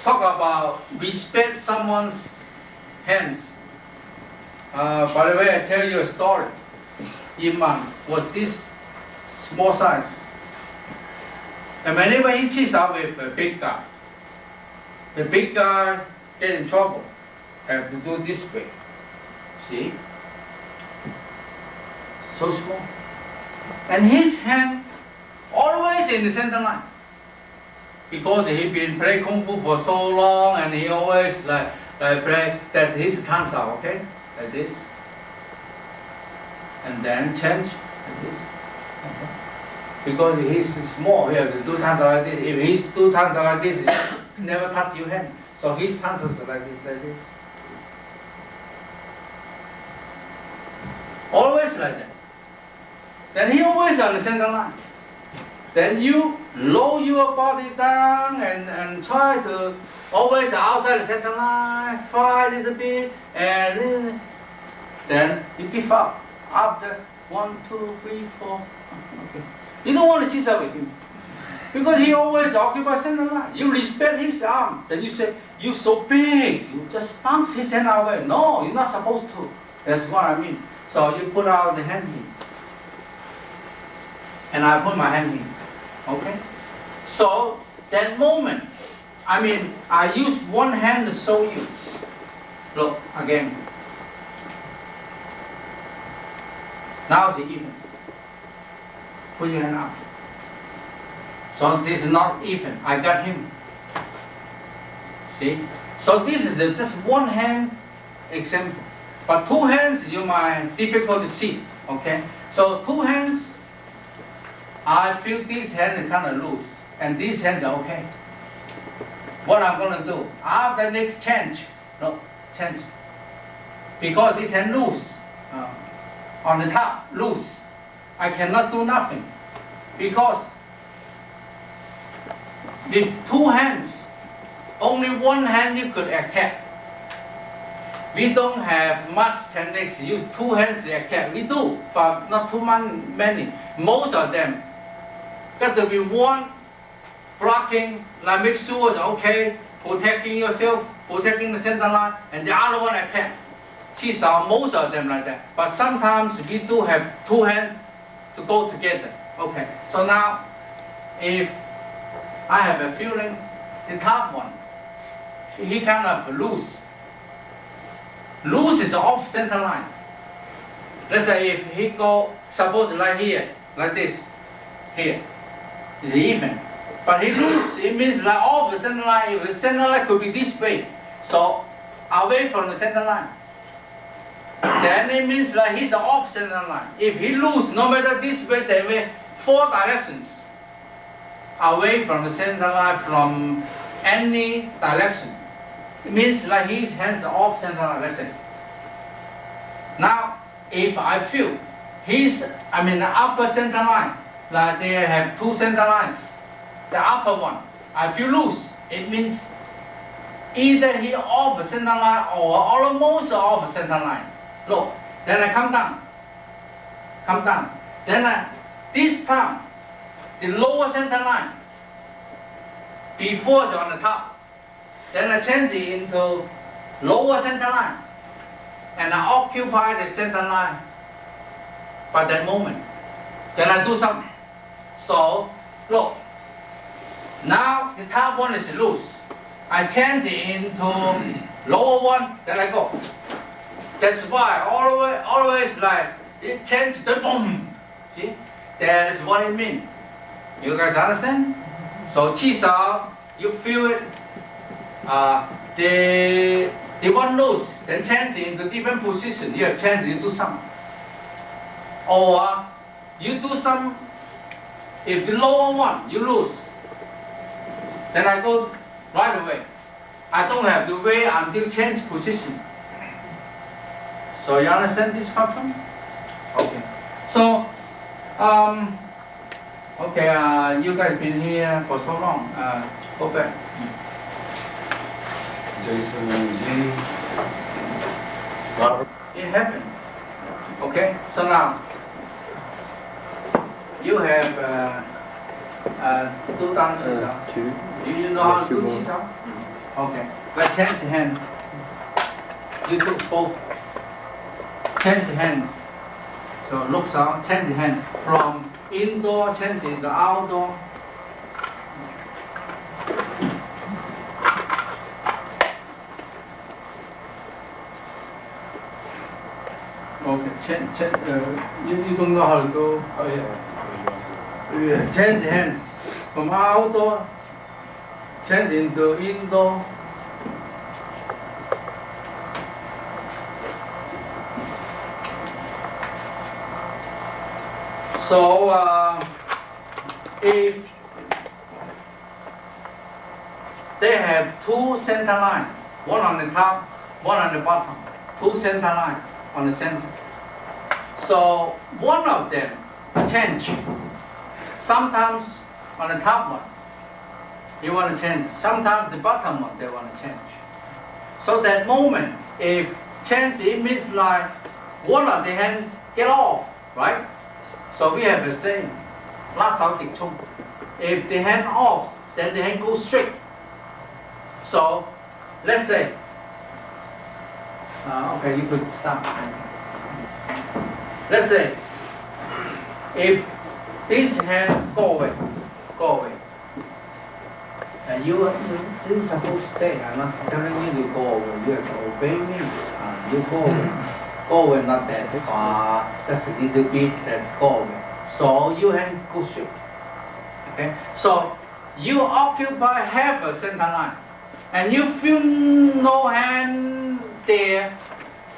talk about respect someone's hands. By the way, I tell you a story. Imam was this small size. And whenever he ChiSao with a big guy, the big guy get in trouble, have to do this way. See? So small. And his hand always in the center line. Because he been playing Kung Fu for so long and he always like play, that's his ChiSao, okay? Like this. And then change like this. Okay. Because he's small, he have to do ChiSao like this. If he do ChiSao like this, he never touch your hand. So his ChiSao is like this. Always like that. Then he always on the center line. Then you lower your body down and try to always outside the center line, fight a little bit, and then you give up. After 1, 2, 3, 4. Okay. You don't want to ChiSao with him. Because he always occupies center line. You respect his arm. Then you say, you're so big, you just bounce his hand away. No, you're not supposed to. That's what I mean. So you put out the hand here. And I put my hand here. Okay? So that moment, I use one hand to show you. Look, again. Now it's even. Put your hand up. So this is not even. I got him. See? So this is just one hand example. But two hands, you might difficult to see. Okay? So two hands, I feel this hand is kind of loose. And these hands are okay. What I'm going to do, after next change. Because this hand loose. On the top, loose. I cannot do nothing. Because with two hands, only one hand you could attack. We don't have much techniques use two hands to attack. We do, but not too many. Most of them got to be one blocking, like make sure it's okay, protecting yourself, protecting the center line, and the other one attack. ChiSao, most of them like that. But sometimes we do have two hands to go together. Okay, so now, if I have a feeling, the top one, he kind of loose. Loose is off center line. Let's say if he go, suppose like here, like this, here, it's even. But he loose, it means like off the center line. If the center line could be this way, so away from the center line. Then it means like he's off center line. If he loose, no matter this way, that way, 4 directions away from the center line from any direction. It means like his hands are off center line, let's say. Now, if I feel the upper center line, like they have 2 center lines, the upper one, I feel loose. It means either he off the center line or almost off the center line. Look, then I come down. Then this time, the lower center line, before it's on the top. Then I change it into lower center line. And I occupy the center line by that moment. Then I do something. So, look, now the top one is loose. I change it into lower one, then I go. That's why always like it changes the boom. See? That is what it means. You guys understand? So ChiSao, you feel it, the one loose, then change it into different position. You have change, you do some. Or you do some, if the lower one, you lose. Then I go right away. I don't have to wait until change position. So you understand this pattern? Okay. So, okay, you guys been here for so long. Go back. Jason G. Robert. It happened. Okay. So now you have two down ChiSao. Two. Do you know how to do ChiSao? Okay. But change hand. You took both. Change hands. So look out, change hand from indoor, change into outdoor. Okay, change. You don't know how to go. Oh yeah. Change hand from outdoor, change into indoor. So if they have two center lines, one on the top, one on the bottom, two center lines on the center. So one of them change. Sometimes on the top one, you want to change. Sometimes the bottom one, they want to change. So that moment, if change, it means like one of the hands get off, right? So we have the same. If the hand off, then the hand goes straight. So let's say, okay, you could stop. Let's say, if this hand go away, and you're supposed to stay. I'm not telling you to go away. You have to obey me. You go away. Go away, not that far, just a little bit, that go away. So you hand go straight. Okay? So you occupy half a center line, and you feel no hand there.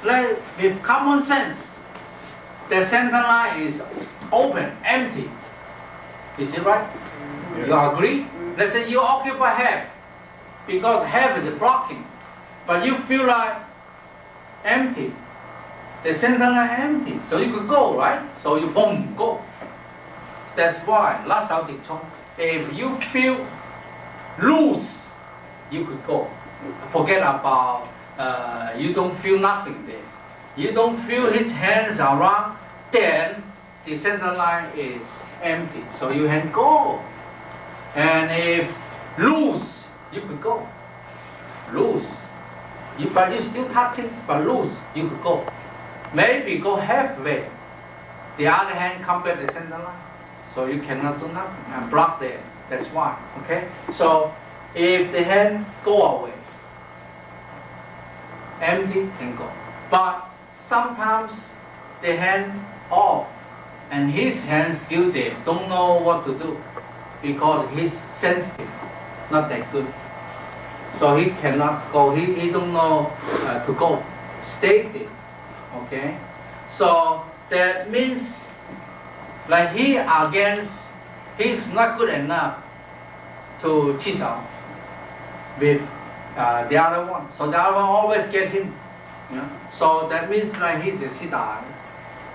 Like with common sense, the center line is open, empty. Is it right? Yeah. You agree? Let's say you occupy half, because half is blocking, but you feel like empty. The center line empty, so you could go, right? So you boom, go. That's why, if you feel loose, you could go. Forget about, you don't feel nothing there. You don't feel his hands around, then the center line is empty, so you can go. And if loose, you could go. Loose. But you still touching, but loose, you could go. Maybe go halfway. The other hand come back the center line. So you cannot do nothing and block there. That's why. Okay? So if the hand go away, empty can go. But sometimes the hand off and his hand still there, don't know what to do because he's sensitive, not that good. So he cannot go, he don't know to go. Stay there. Okay? So that means like he against, he's not good enough to ChiSao with the other one. So the other one always get him. You know? So that means like he's a Sidai.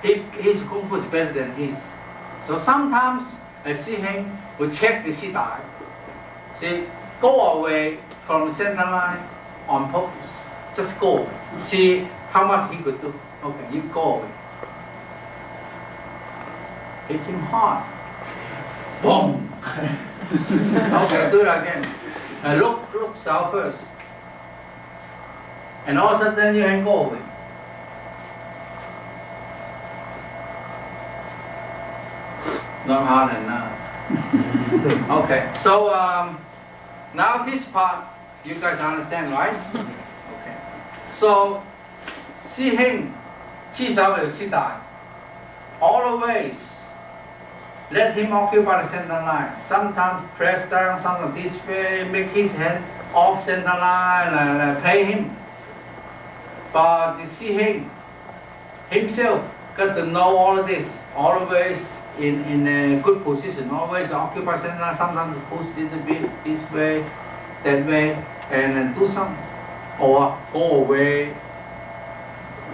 His Kung Fu is better than his. So sometimes I see him, we check the Sidai. See, go away from the center line on purpose. Just go. See how much he could do. Okay, you go away. Hit him hard. Boom! Okay, do it again. Look south first. And all of a sudden you can go away. Not hard enough. Okay, so now this part you guys understand, right? Okay. So see him, ChiSao will sit down. Always let him occupy the center line. Sometimes press down, sometimes this way, make his hand off center line and play him. But you see him himself got to know all of this, always in a good position, always occupy center line, sometimes push a little bit this way, that way, and do some, or go away,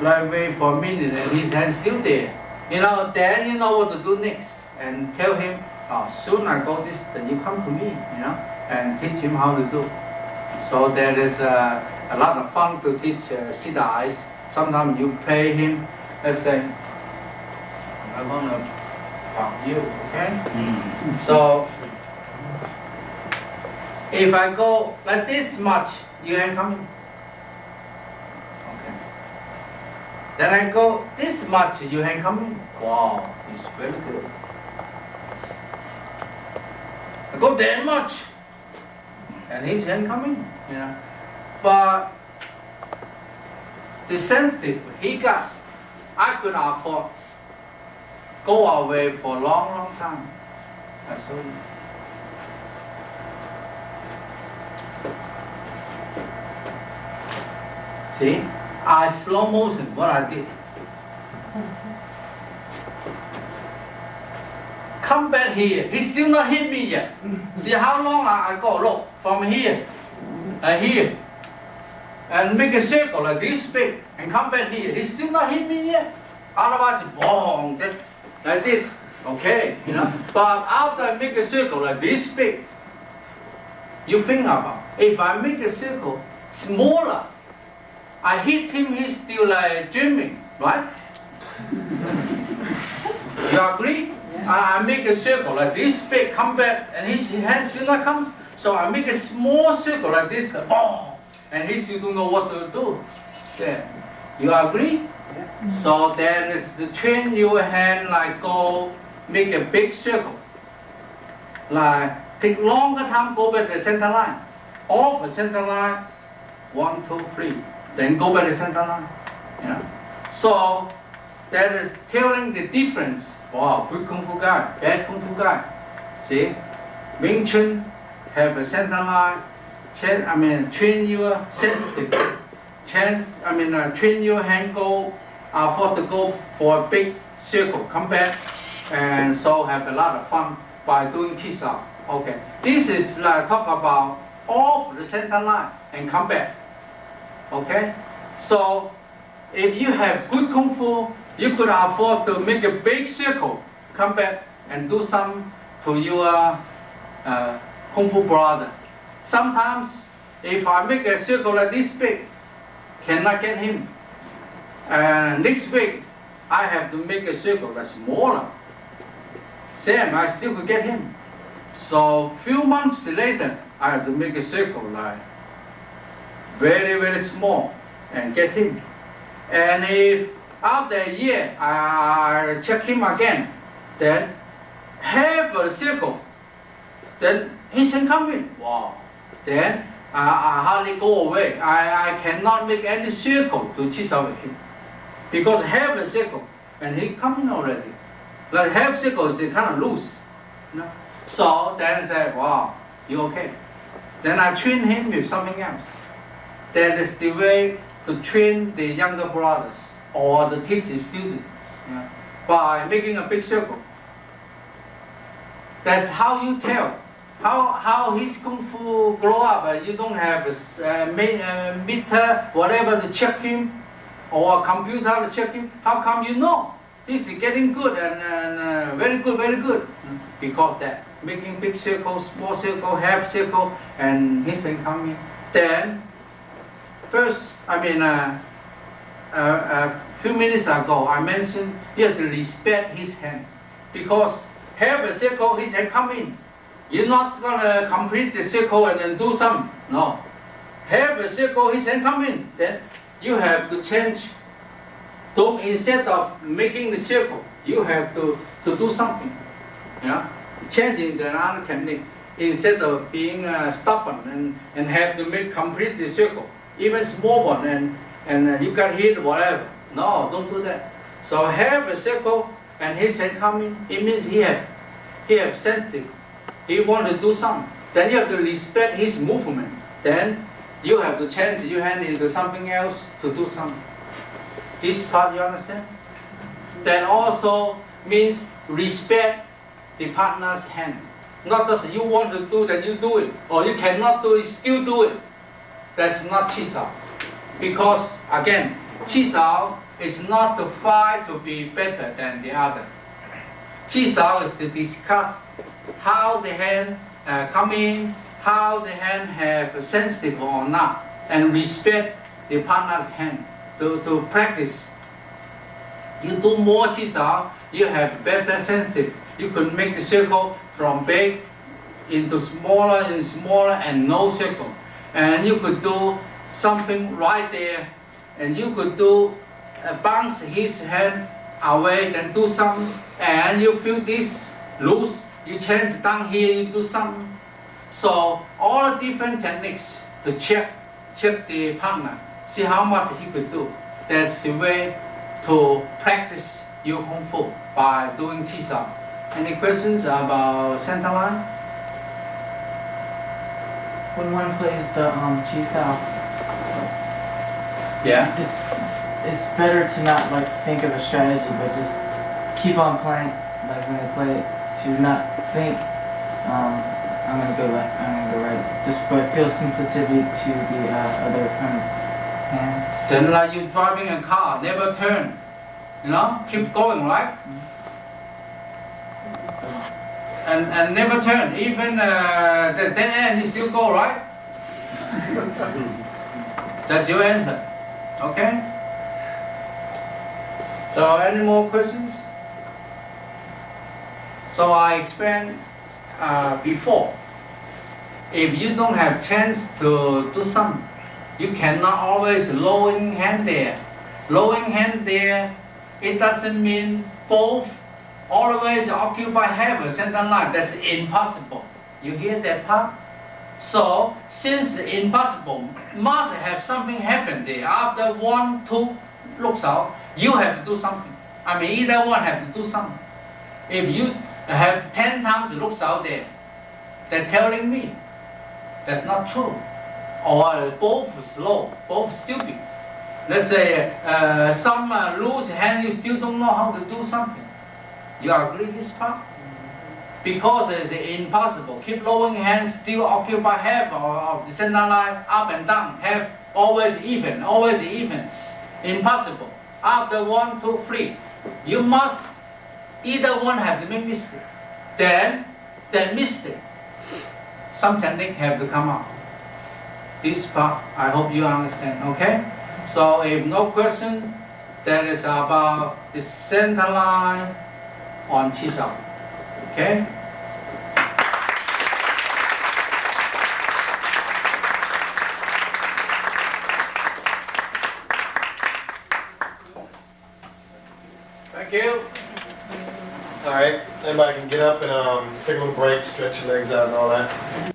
right way for a minute, and his hand's still there. You know, then you know what to do next, and tell him, oh, soon I go this, then you come to me, you know, and teach him how to do. So there is a lot of fun to teach sit eyes. Sometimes you pay him, let's say, I'm gonna fuck you, okay? So if I go like this much, you ain't coming. Okay. Then I go this much, you ain't coming. Wow, it's very good. I go that much, and he's ain't coming, you know. But the sensitive he got, I could afford go away for a long, long time. I saw you. See, I slow motion what I did. Come back here. He still not hit me yet. See how long I go? Look, from here, here, and make a circle like this big, and come back here. He still not hit me yet. Otherwise, boom, like this. Okay, you know. But after I make a circle like this big, you think about if I make a circle smaller, I hit him. He's still like dreaming, right? You agree? I make a circle like this big, come back, and his hand still not come. So I make a small circle like this, and he still don't know what to do. There. You agree? Yeah. So then it's to train your hand like go make a big circle. Like take longer time, go back to the center line. Off the center line, 1, 2, 3. Then go back to the center line. You know? So that is telling the difference. Wow, good Kung Fu guy, bad Kung Fu guy. See? Wing Chun have a center line, train your sensitive. Train your hand go, afford to go for a big circle, come back, and so have a lot of fun by doing ChiSao. Okay, this is like talk about off the center line and come back. Okay, so if you have good Kung Fu, you could afford to make a big circle, come back and do some to your Kung Fu brother. Sometimes, if I make a circle like this big, cannot get him. Next week, I have to make a circle that's smaller. Same, I still could get him. So, few months later, I have to make a circle like very, very small and get him. And if after a year, I check him again, then half a circle, then he can come in. Wow. Then I hardly go away. I cannot make any circle to ChiSao with him. Because half a circle, and he coming already. Like half circle is kind of loose. You know? So then I say, wow, you okay? Then I train him with something else. That is the way to train the younger brothers or the teacher student, you know, by making a big circle. That's how you tell how his Kung Fu grow up. You don't have a meter, whatever to check him, or a computer to check him. How come you know? This is getting good and very good, very good. Because that, making big circle, small circle, half circle, and his thing coming. Then, first, a few minutes ago, I mentioned you have to respect his hand. Because half a circle, his hand come in. You're not gonna complete the circle and then do some. No. Half a circle, his hand come in. Then you have to change. Don't, instead of making the circle, you have to do something. Yeah? Changing the another technique. Instead of being stubborn and have to make complete the circle. Even small one and you can hit whatever. No, don't do that. So have a circle and his hand coming, it means he have sensitive. He want to do something. Then you have to respect his movement. Then you have to change your hand into something else to do something. This part you understand? That also means respect the partner's hand. Not just you want to do, then you do it. Or you cannot do it, still do it. That's not ChiSao. Because, again, ChiSao is not to fight to be better than the other. ChiSao is to discuss how the hand come in, how the hand have sensitive or not, and respect the partner's hand to practice. You do more ChiSao, you have better sensitive. You could make the circle from big into smaller and smaller and no circle. And you could do something right there, and you could do bounce his hand away, then do something, and you feel this loose, you change down here, you do something. So all the different techniques to check the partner, see how much he could do. That's the way to practice your Kung Fu by doing ChiSao. Any questions about CenterLine? When one plays the ChiSao, Yeah. it's better to not like think of a strategy, but just keep on playing. Like when they play it, to not think, I'm gonna go left, I'm gonna go right. Just but feel sensitivity to the other opponent's hands. Then like you driving a car, never turn. You know, keep going, right? And never turn. Even the dead end, you still go, right? That's your answer. Okay? So any more questions? So I explained before, if you don't have chance to do something, you cannot always lowering hand there. Lowering hand there, it doesn't mean both always occupy half a center line. That's impossible. You hear that part? So since impossible, must have something happen there. After 1, 2 looks out, you have to do something. I mean, either one have to do something. If you have 10 times looks out there, they're telling me that's not true. Or both slow, both stupid. Let's say some loose hand, you still don't know how to do something. You agree this part? Because it's impossible. Keep lowering hands, still occupy half of the center line, up and down, half, always even, always even. Impossible. After 1, 2, 3, you must, either one have to make mistake. Then, that mistake, some technique have to come out. This part, I hope you understand, okay? So if no question, that is about the center line on ChiSao, okay? Thank you. All right, everybody can get up and take a little break, stretch your legs out and all that.